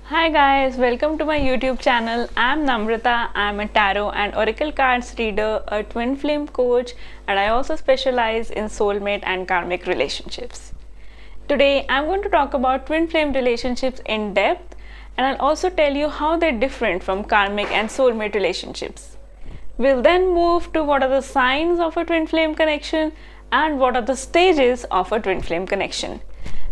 Hi guys, welcome to my YouTube channel. I'm Namrata. I'm a tarot and oracle cards reader, a twin flame coach, and I also specialize in soulmate and karmic relationships. Today I'm going to talk about twin flame relationships in depth, and I'll also tell you how they're different from karmic and soulmate relationships. We'll then move to what are the signs of a twin flame connection and what are the stages of a twin flame connection.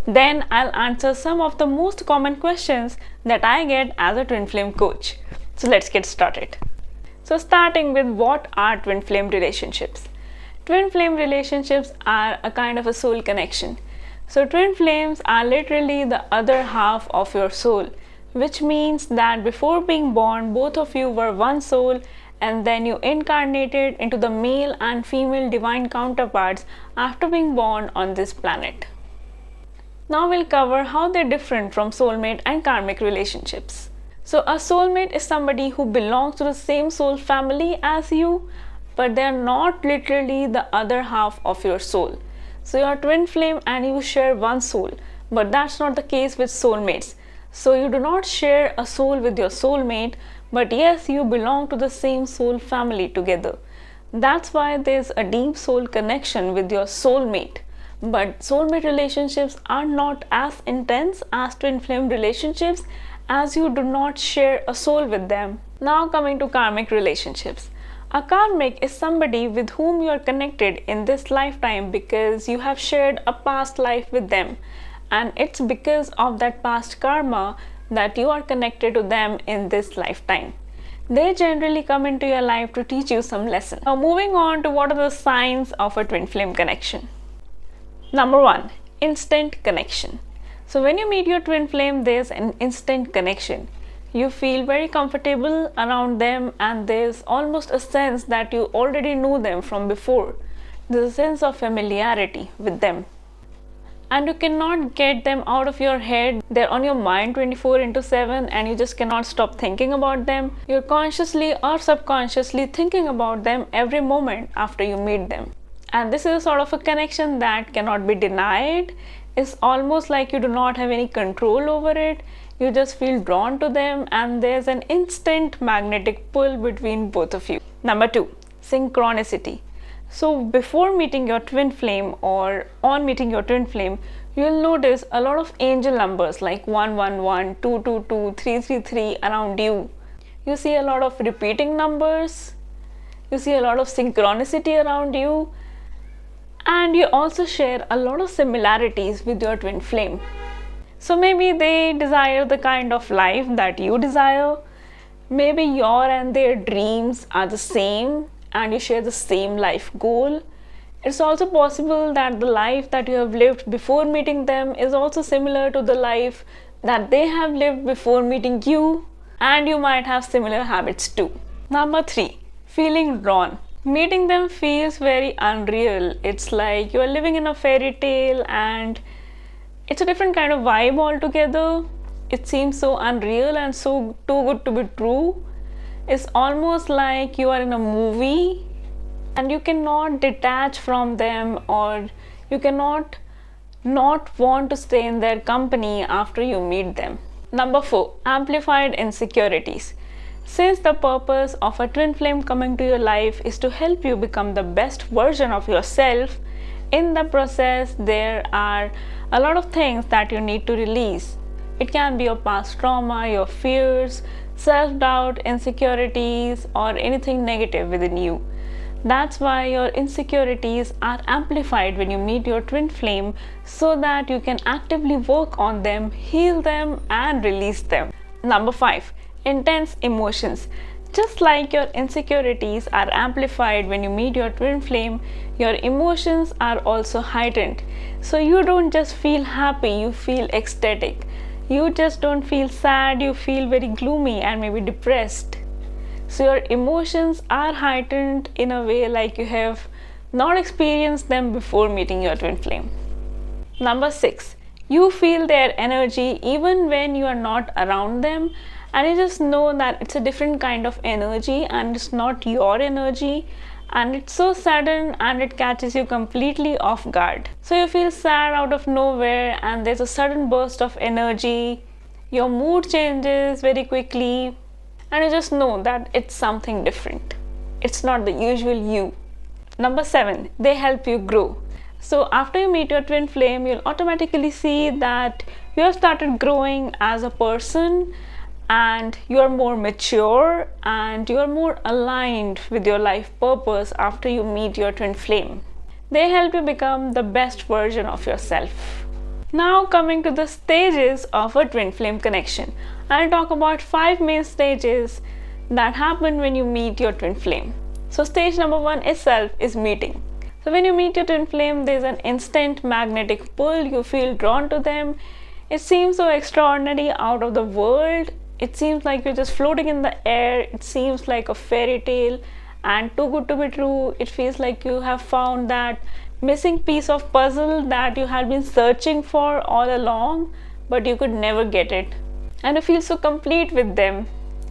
Then I'll answer some of the most common questions that I get as a twin flame coach. So let's get started. So starting with, what are twin flame relationships? Twin flame relationships are a kind of a soul connection. So twin flames are literally the other half of your soul, which means that before being born, both of you were one soul, and then you incarnated into the male and female divine counterparts after being born on this planet. Now we'll cover how they're different from soulmate and karmic relationships. So a soulmate is somebody who belongs to the same soul family as you, but they're not literally the other half of your soul. So you're twin flame and you share one soul, but that's not the case with soulmates. So you do not share a soul with your soulmate, but yes, you belong to the same soul family together. That's why there's a deep soul connection with your soulmate. But soulmate relationships are not as intense as twin flame relationships, as you do not share a soul with them. Now coming to karmic relationships. A karmic is somebody with whom you are connected in this lifetime because you have shared a past life with them, and it's because of that past karma that you are connected to them in this lifetime. They generally come into your life to teach you some lesson. Now moving on to what are the signs of a twin flame connection. Number 1, instant connection. So when you meet your twin flame, there's an instant connection. You feel very comfortable around them, and there's almost a sense that you already knew them from before. There's a sense of familiarity with them. And you cannot get them out of your head. They're on your mind 24/7 and you just cannot stop thinking about them. You're consciously or subconsciously thinking about them every moment after you meet them. And this is a sort of a connection that cannot be denied. It's almost like you do not have any control over it. You just feel drawn to them, and there's an instant magnetic pull between both of you. Number 2, synchronicity. So before meeting your twin flame or on meeting your twin flame, you'll notice a lot of angel numbers like 111, 222, 333 around you. You see a lot of repeating numbers. You see a lot of synchronicity around you. And you also share a lot of similarities with your twin flame. So maybe they desire the kind of life that you desire. Maybe your and their dreams are the same and you share the same life goal. It's also possible that the life that you have lived before meeting them is also similar to the life that they have lived before meeting you, and you might have similar habits too. Number 3, feeling drawn. Meeting them feels very unreal. It's like you are living in a fairy tale, and it's a different kind of vibe altogether. It seems so unreal and so too good to be true. It's almost like you are in a movie and you cannot detach from them, or you cannot not want to stay in their company after you meet them. Number 4, amplified insecurities. Since the purpose of a twin flame coming to your life is to help you become the best version of yourself, in the process there are a lot of things that you need to release. It can be your past trauma, your fears, self-doubt, insecurities, or anything negative within you. That's why your insecurities are amplified when you meet your twin flame, so that you can actively work on them, heal them, and release them. Number 5, intense emotions. Just like your insecurities are amplified when you meet your twin flame, your emotions are also heightened. So you don't just feel happy, you feel ecstatic. You just don't feel sad, you feel very gloomy and maybe depressed. So your emotions are heightened in a way like you have not experienced them before meeting your twin flame. Number 6, you feel their energy even when you are not around them, and you just know that it's a different kind of energy and it's not your energy, and it's so sudden and it catches you completely off guard. So you feel sad out of nowhere and there's a sudden burst of energy. your mood changes very quickly, and you just know that it's something different. It's not the usual you. Number 7, they help you grow. So after you meet your twin flame, you'll automatically see that you have started growing as a person, and you are more mature and you are more aligned with your life purpose after you meet your twin flame. They help you become the best version of yourself. Now coming to the stages of a twin flame connection, I'll talk about 5 main stages that happen when you meet your twin flame. So stage number 1 itself is meeting. So when you meet your twin flame, there's an instant magnetic pull. You feel drawn to them. It seems so extraordinary, out of the world. It seems like you're just floating in the air. It seems like a fairy tale and too good to be true. It feels like you have found that missing piece of puzzle that you had been searching for all along, but you could never get it. And you feel so complete with them.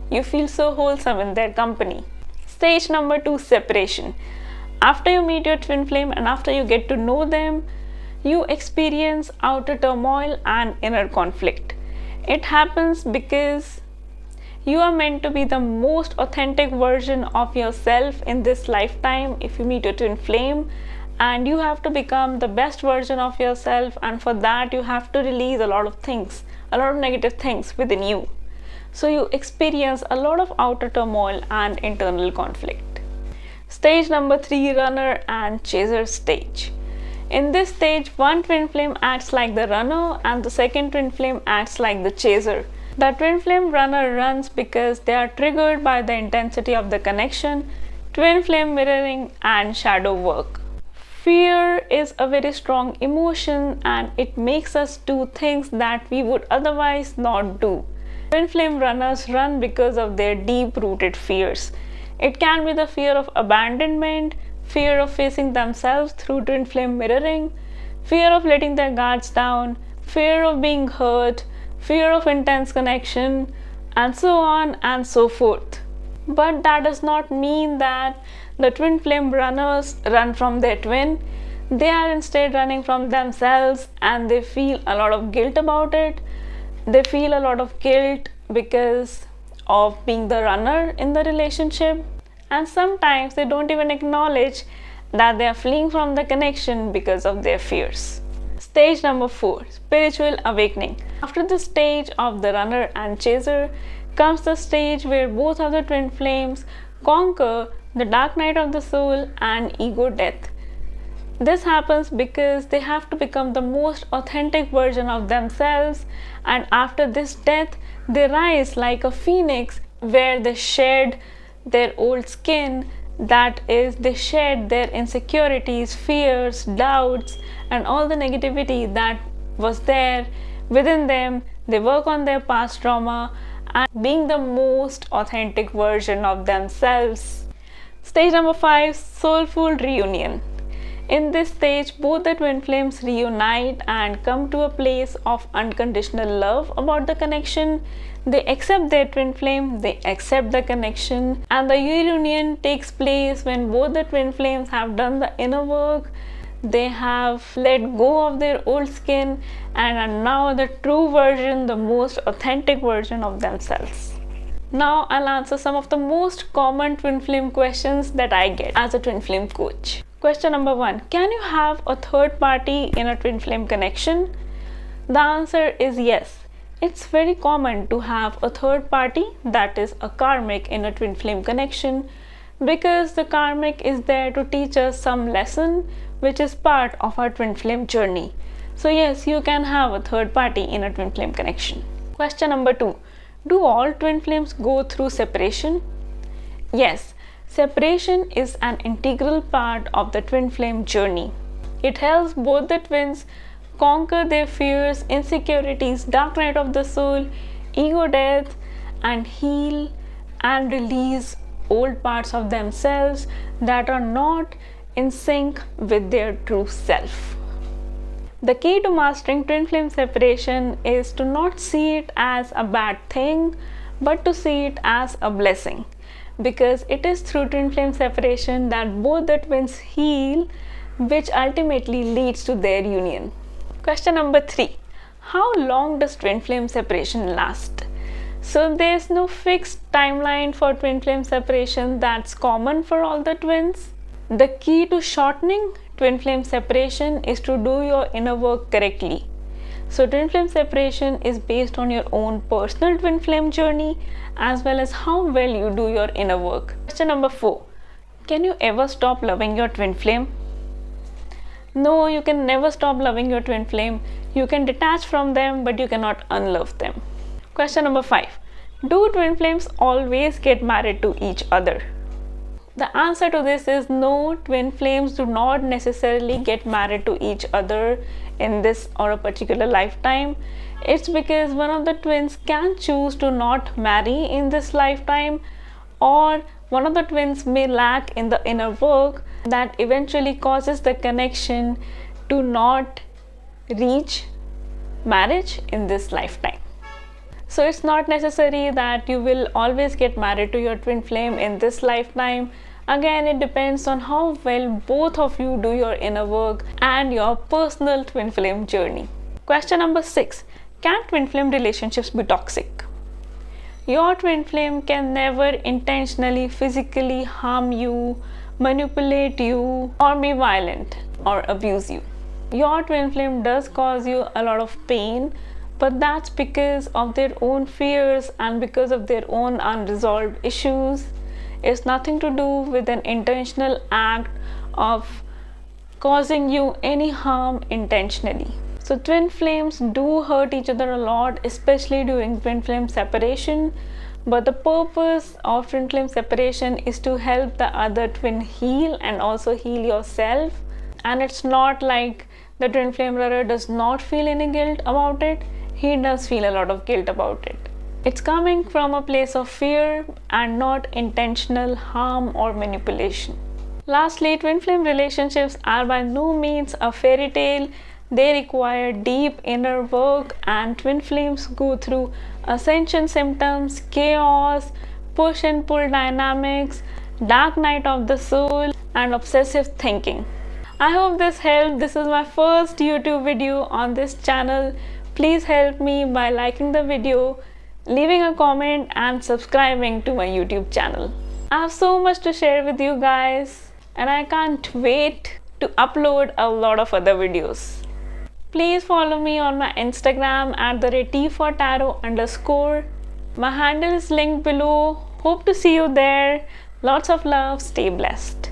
You feel so wholesome in their company. Stage number 2, separation. After you meet your twin flame and after you get to know them, you experience outer turmoil and inner conflict. It happens because you are meant to be the most authentic version of yourself in this lifetime if you meet your twin flame, and you have to become the best version of yourself, and for that you have to release a lot of things, a lot of negative things within you. So you experience a lot of outer turmoil and internal conflict. Stage number 3, runner and chaser stage. In this stage, one twin flame acts like the runner and the second twin flame acts like the chaser. The twin flame runner runs because they are triggered by the intensity of the connection, twin flame mirroring and shadow work. Fear is a very strong emotion and it makes us do things that we would otherwise not do. Twin flame runners run because of their deep-rooted fears. It can be the fear of abandonment, fear of facing themselves through twin flame mirroring, fear of letting their guards down, fear of being hurt, fear of intense connection, and so on and so forth. But that does not mean that the twin flame runners run from their twin. They are instead running from themselves, and they feel a lot of guilt about it. They feel a lot of guilt because of being the runner in the relationship, and sometimes they don't even acknowledge that they are fleeing from the connection because of their fears. Stage number 4, spiritual awakening. After the stage of the runner and chaser comes the stage where both of the twin flames conquer the dark night of the soul and ego death. This happens because they have to become the most authentic version of themselves, and after this death they rise like a phoenix, where they shed their old skin, that is, they shed their insecurities, fears, doubts and all the negativity that was there within them. They work on their past trauma and being the most authentic version of themselves. Stage number 5, soulful reunion. In this stage, both the twin flames reunite and come to a place of unconditional love about the connection. They accept their twin flame, they accept the connection, and the reunion takes place when both the twin flames have done the inner work. They have let go of their old skin and are now the true version, the most authentic version of themselves. Now I'll answer some of the most common twin flame questions that I get as a twin flame coach. Question number 1. Can you have a third party in a twin flame connection? The answer is yes. It's very common to have a third party, that is a karmic, in a twin flame connection, because the karmic is there to teach us some lesson which is part of our twin flame journey. So yes, you can have a third party in a twin flame connection. Question number 2. Do all twin flames go through separation? Yes. Separation is an integral part of the twin flame journey. It helps both the twins conquer their fears, insecurities, dark night of the soul, ego death, and heal and release old parts of themselves that are not in sync with their true self. The key to mastering twin flame separation is to not see it as a bad thing, but to see it as a blessing. Because it is through twin flame separation that both the twins heal, which ultimately leads to their union. Question number 3. How long does twin flame separation last? So there's no fixed timeline for twin flame separation that's common for all the twins. The key to shortening twin flame separation is to do your inner work correctly. So twin flame separation is based on your own personal twin flame journey as well as how well you do your inner work. Question number 4. Can you ever stop loving your twin flame? No, you can never stop loving your twin flame. You can detach from them, but you cannot unlove them. Question number 5. Do twin flames always get married to each other? The answer to this is no, twin flames do not necessarily get married to each other in this or a particular lifetime. It's because one of the twins can choose to not marry in this lifetime, or one of the twins may lack in the inner work that eventually causes the connection to not reach marriage in this lifetime. So it's not necessary that you will always get married to your twin flame in this lifetime. Again, it depends on how well both of you do your inner work and your personal twin flame journey. Question number 6. Can twin flame relationships be toxic? Your twin flame can never intentionally physically harm you, manipulate you, or be violent or abuse you. Your twin flame does cause you a lot of pain, but that's because of their own fears and because of their own unresolved issues. It's nothing to do with an intentional act of causing you any harm intentionally. So twin flames do hurt each other a lot, especially during twin flame separation. But the purpose of twin flame separation is to help the other twin heal and also heal yourself. And it's not like the twin flame brother does not feel any guilt about it. He does feel a lot of guilt about it. It's coming from a place of fear and not intentional harm or manipulation. Lastly, twin flame relationships are by no means a fairy tale. They require deep inner work, and twin flames go through ascension symptoms, chaos, push and pull dynamics, dark night of the soul, and obsessive thinking. I hope this helped. This is my first YouTube video on this channel. Please help me by liking the video, leaving a comment, and subscribing to my YouTube channel. I have so much to share with you guys, and I can't wait to upload a lot of other videos. Please follow me on my Instagram at Tfor Tarot_. My handle is linked below. Hope to see you there. Lots of love. Stay blessed.